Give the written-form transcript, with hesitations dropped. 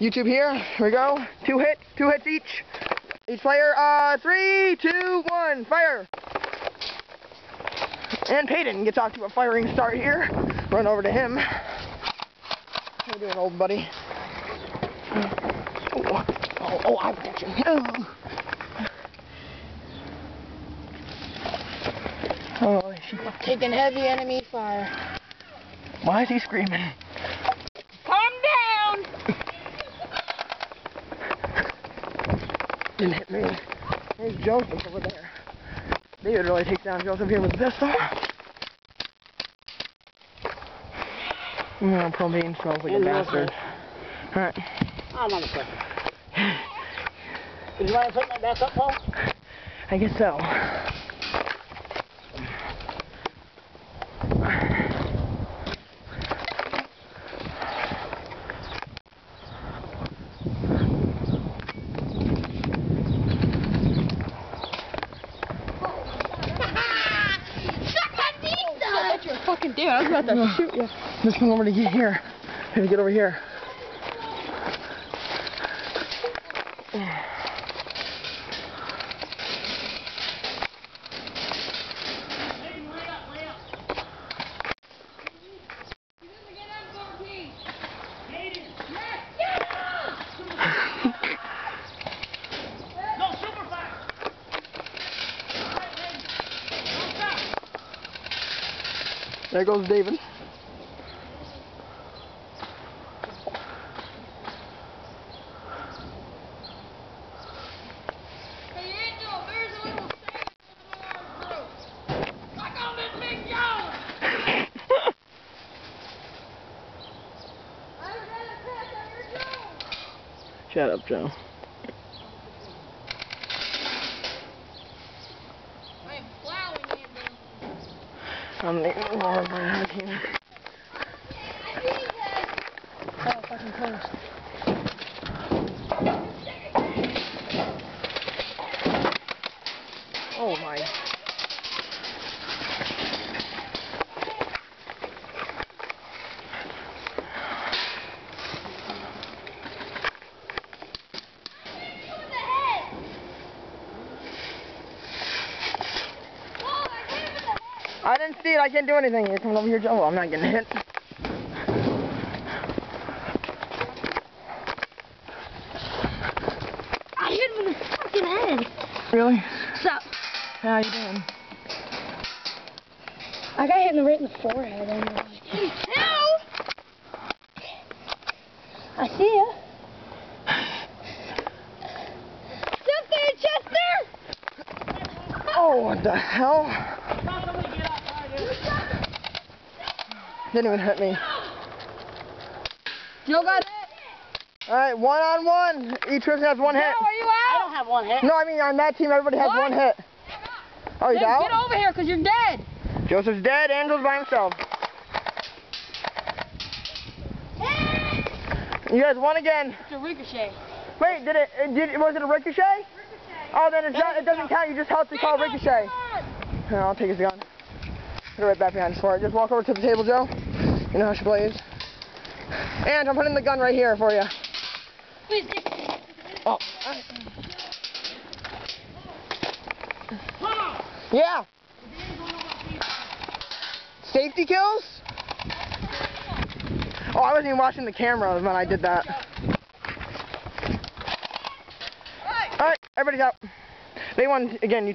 YouTube here. Here we go. Two hits each. Each player. 3, 2, 1, fire. And Peyton gets off to a firing start here. Run over to him. How you doing, old buddy? I got you. Oh, she's taking heavy enemy fire. Why is he screaming? Calm down! Didn't hit me. There's Joseph over there. David really takes down Joseph here with the pistol. Propane smells like a bastard. Alright. I'm on the clip. Do you want to put my back up, Paul? I guess so. Fucking dude, I was about to shoot you. Just come over to get here. Here, get over here. There goes David. Hey, Angel, there's a little stain on the throat. I got this big Joe! I was at a test on your Joe! Shut up, Joe. I'm plowing you, I'm the more of my team. Oh, fucking close. Oh my. I didn't see it. I can't do anything. You're coming over here, Joe. I'm not getting hit. I hit him in the fucking head. Really? What's up? How you doing? I got hit right in the forehead. And like, help! I see ya. Chester! Oh, what the hell? Didn't even hit me. Joe got hit. Alright, 1-on-1. Each person has one hit. Joe, are you out? I don't have one hit. No, I mean on that team everybody has one hit. Oh, he's out? Get over here, because you're dead. Joseph's dead. Angel's by himself. You guys won again. It's a ricochet. Wait, was it a ricochet? Ricochet. Oh, then it doesn't count. You just have to call ricochet. Here, I'll take his gun. Put it right back behind us for it. Just walk over to the table, Joe. You know how she plays. And I'm putting the gun right here for you. Oh. Yeah. Safety kills? Oh, I wasn't even watching the camera when I did that. Alright, everybody's out. They won again.